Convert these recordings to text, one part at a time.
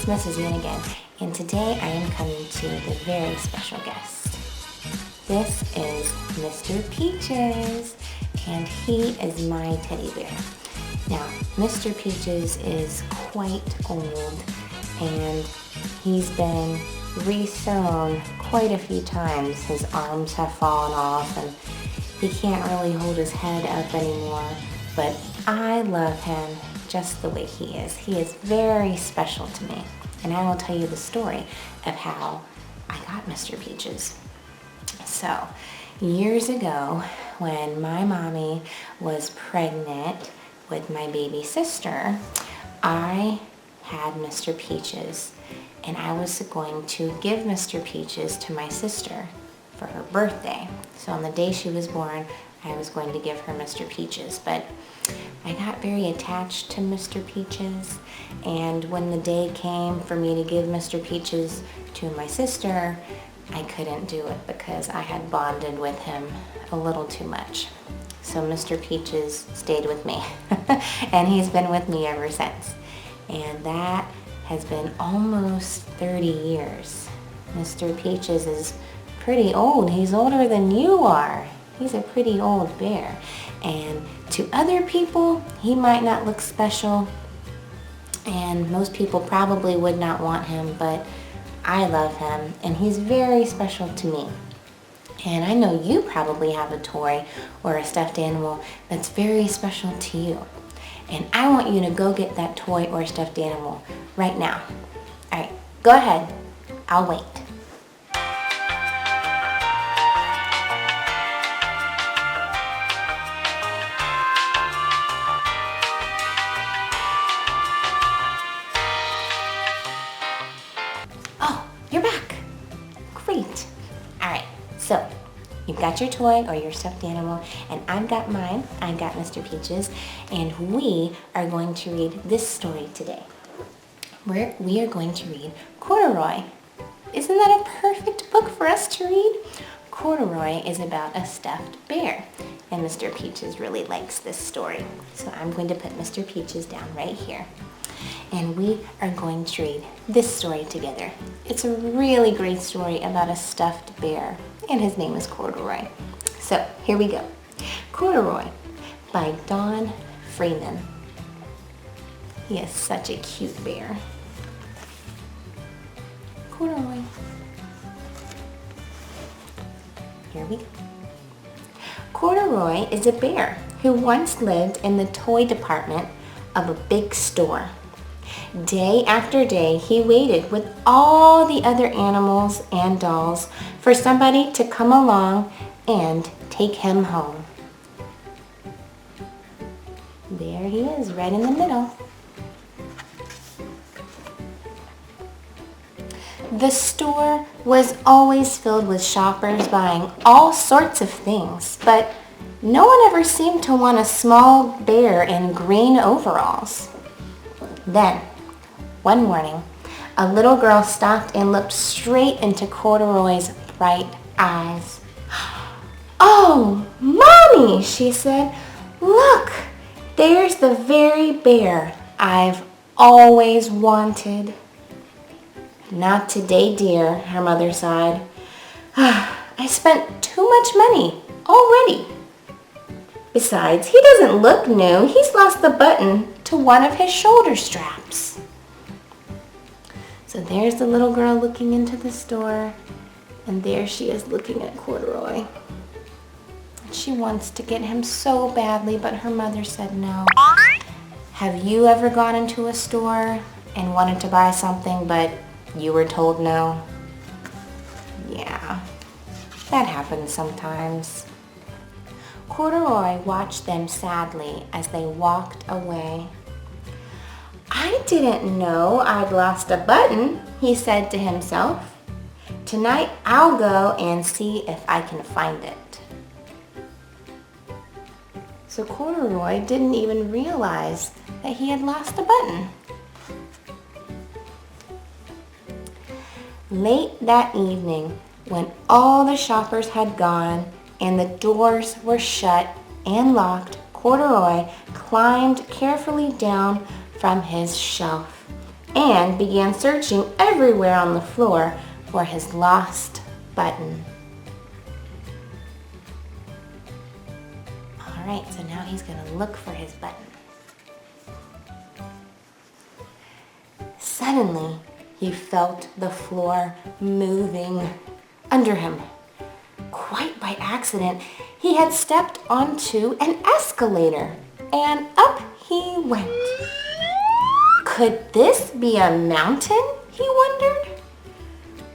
it's Mrs. Unigan, and today I am coming to the very special guest. This is Mr. Peaches, and he is my teddy bear. Now, Mr. Peaches is quite old, and he's been re-sewn quite a few times. His arms have fallen off, and he can't really hold his head up anymore, but I love him just the way he is. He is very special to me, and I will tell you the story of how I got Mr. Peaches. So, years ago, when my mommy was pregnant with my baby sister, I had Mr. Peaches, and I was going to give Mr. Peaches to my sister for her birthday. So on the day she was born, I was going to give her Mr. Peaches, but I got very attached to Mr. Peaches, and when the day came for me to give Mr. Peaches to my sister, I couldn't do it because I had bonded with him a little too much. So Mr. Peaches stayed with me, and he's been with me ever since. And that has been almost 30 years. Mr. Peaches is pretty old. He's older than you are. He's a pretty old bear. And to other people, he might not look special, and most people probably would not want him, but I love him, and he's very special to me. And I know you probably have a toy or a stuffed animal that's very special to you. And I want you to go get that toy or stuffed animal right now. All right, go ahead. I'll wait. Oh, you're back. Great. All right, so you've got your toy or your stuffed animal, and I've got mine. I've got Mr. Peaches, and we are going to read this story today. We are going to read Corduroy. Isn't that a perfect book for us to read? Corduroy is about a stuffed bear, and Mr. Peaches really likes this story. So I'm going to put Mr. Peaches down right here, and we are going to read this story together. It's a really great story about a stuffed bear, and his name is Corduroy. So here we go. Corduroy by Don Freeman. He is such a cute bear. Corduroy. Here we go. Corduroy is a bear who once lived in the toy department of a big store. Day after day, he waited with all the other animals and dolls for somebody to come along and take him home. There he is, right in the middle. The store was always filled with shoppers buying all sorts of things, but no one ever seemed to want a small bear in green overalls. Then, one morning, a little girl stopped and looked straight into Corduroy's bright eyes. "Oh, Mommy," she said, "look, there's the very bear I've always wanted." "Not today, dear," her mother sighed. "I spent too much money already. Besides, he doesn't look new. He's lost the button to one of his shoulder straps." So there's the little girl looking into the store, and there she is looking at Corduroy. She wants to get him so badly, but her mother said no. Have you ever gone into a store and wanted to buy something, but you were told no? Yeah, that happens sometimes. Corduroy watched them sadly as they walked away. "I didn't know I'd lost a button," he said to himself. "Tonight I'll go and see if I can find it." So Corduroy didn't even realize that he had lost a button. Late that evening, when all the shoppers had gone and the doors were shut and locked, Corduroy climbed carefully down from his shelf. and began searching everywhere on the floor for his lost button. All right, so now he's going to look for his button. Suddenly, he felt the floor moving under him. Quite by accident, he had stepped onto an escalator, and up he went. Could this be a mountain? He wondered.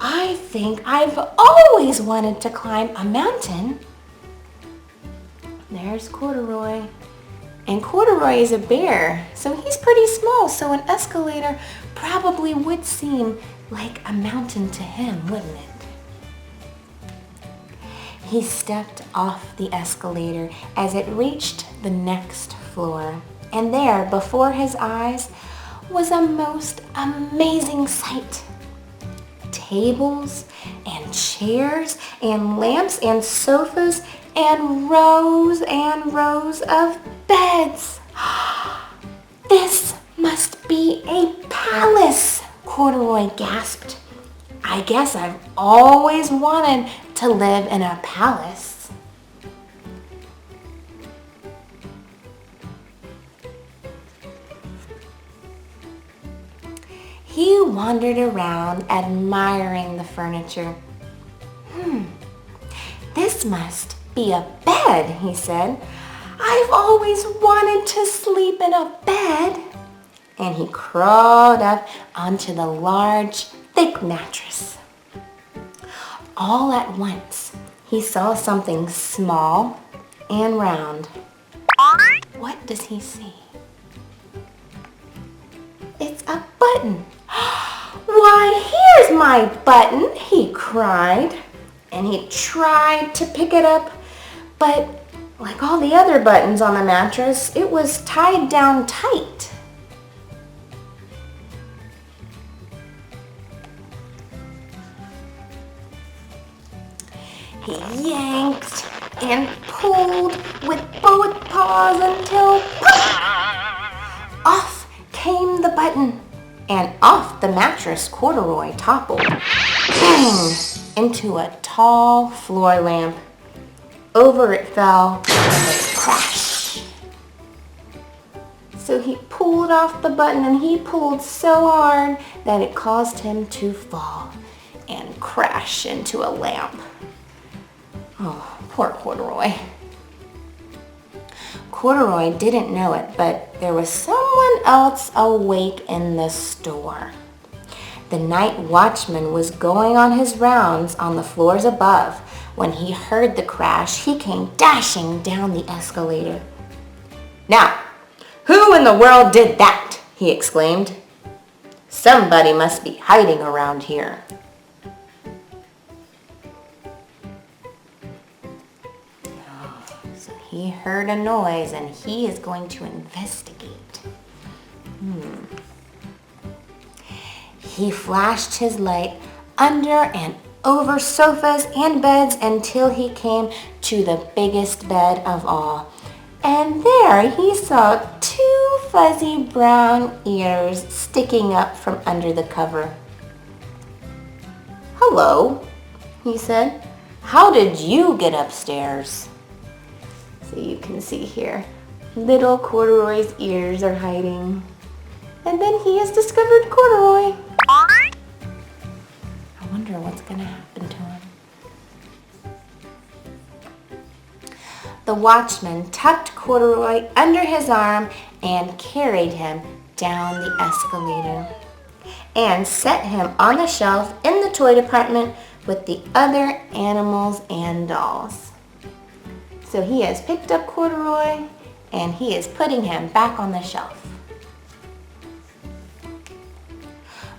I think I've always wanted to climb a mountain. There's Corduroy. And Corduroy is a bear, so he's pretty small, so an escalator probably would seem like a mountain to him, wouldn't it? He stepped off the escalator as it reached the next floor, and there, before his eyes, was a most amazing sight. Tables and chairs and lamps and sofas and rows of beds. This must be a palace, Corduroy gasped. I guess I've always wanted to live in a palace. He wandered around admiring the furniture. This must be a bed, he said. I've always wanted to sleep in a bed. And he crawled up onto the large, thick mattress. All at once, he saw something small and round. What does he see? It's a button. Why, here's my button, he cried. And he tried to pick it up, but like all the other buttons on the mattress, it was tied down tight. He yanked and pulled with both paws until poof! Off came the button, and off the mattress Corduroy toppled, bang, into a tall floor lamp. Over it fell with a crash. So he pulled off the button, and he pulled so hard that it caused him to fall and crash into a lamp. Oh, poor Corduroy. Corduroy didn't know it, but there was someone else awake in the store. The night watchman was going on his rounds on the floors above. When he heard the crash, he came dashing down the escalator. Now, who in the world did that? He exclaimed. Somebody must be hiding around here. So he heard a noise, and he is going to investigate. He flashed his light under and over sofas and beds until he came to the biggest bed of all. And there he saw 2 fuzzy brown ears sticking up from under the cover. Hello, he said. How did you get upstairs? So you can see here, little Corduroy's ears are hiding. And then he has discovered Corduroy. I wonder what's going to happen to him. The watchman tucked Corduroy under his arm and carried him down the escalator and set him on the shelf in the toy department with the other animals and dolls. So he has picked up Corduroy and he is putting him back on the shelf.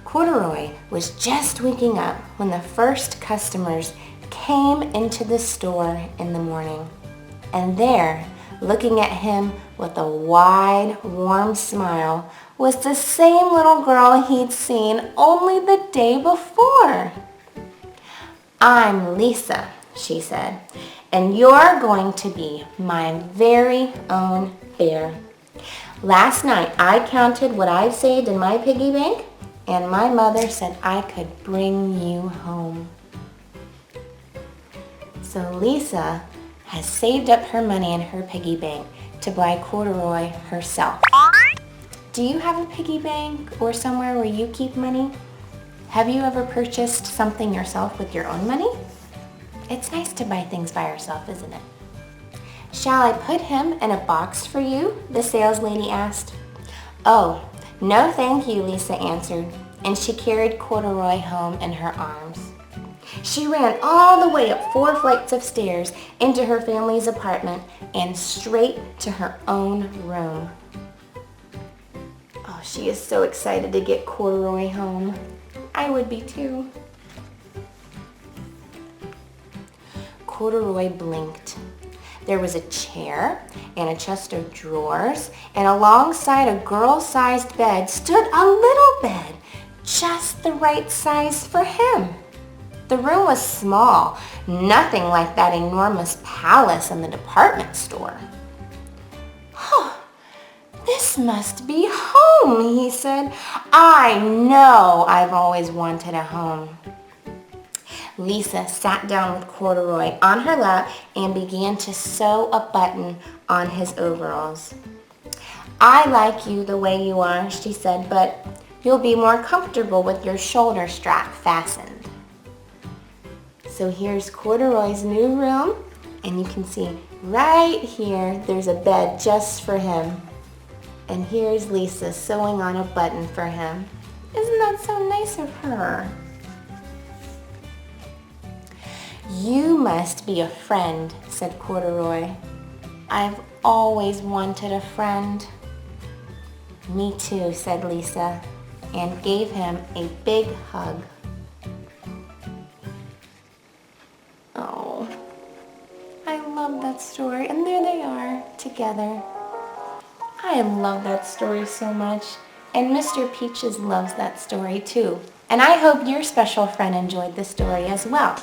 Corduroy was just waking up when the first customers came into the store in the morning. And there, looking at him with a wide, warm smile, was the same little girl he'd seen only the day before. I'm Lisa, she said, and you're going to be my very own bear. Last night I counted what I've saved in my piggy bank, and my mother said I could bring you home. So Lisa has saved up her money in her piggy bank to buy Corduroy herself. Do you have a piggy bank or somewhere where you keep money? Have you ever purchased something yourself with your own money? It's nice to buy things by yourself, isn't it? Shall I put him in a box for you? The sales lady asked. Oh, no thank you, Lisa answered, and she carried Corduroy home in her arms. She ran all the way up 4 flights of stairs into her family's apartment and straight to her own room. Oh, she is so excited to get Corduroy home. I would be too. Corduroy blinked. There was a chair and a chest of drawers, and alongside a girl-sized bed stood a little bed, just the right size for him. The room was small, nothing like that enormous palace in the department store. Oh, this must be home, he said. I know I've always wanted a home. Lisa sat down with Corduroy on her lap and began to sew a button on his overalls. I like you the way you are, she said, but you'll be more comfortable with your shoulder strap fastened. So here's Corduroy's new room, and you can see right here there's a bed just for him. And here's Lisa sewing on a button for him. Isn't that so nice of her? You must be a friend, said Corduroy. I've always wanted a friend. Me too, said Lisa, and gave him a big hug. Oh, I love that story, and there they are, together. I love that story so much, and Mr. Peaches loves that story too. And I hope your special friend enjoyed the story as well.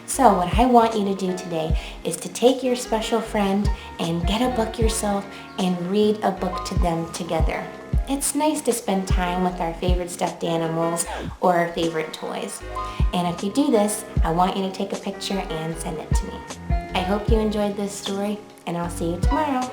So what I want you to do today is to take your special friend and get a book yourself and read a book to them together. It's nice to spend time with our favorite stuffed animals or our favorite toys. And if you do this, I want you to take a picture and send it to me. I hope you enjoyed this story, and I'll see you tomorrow.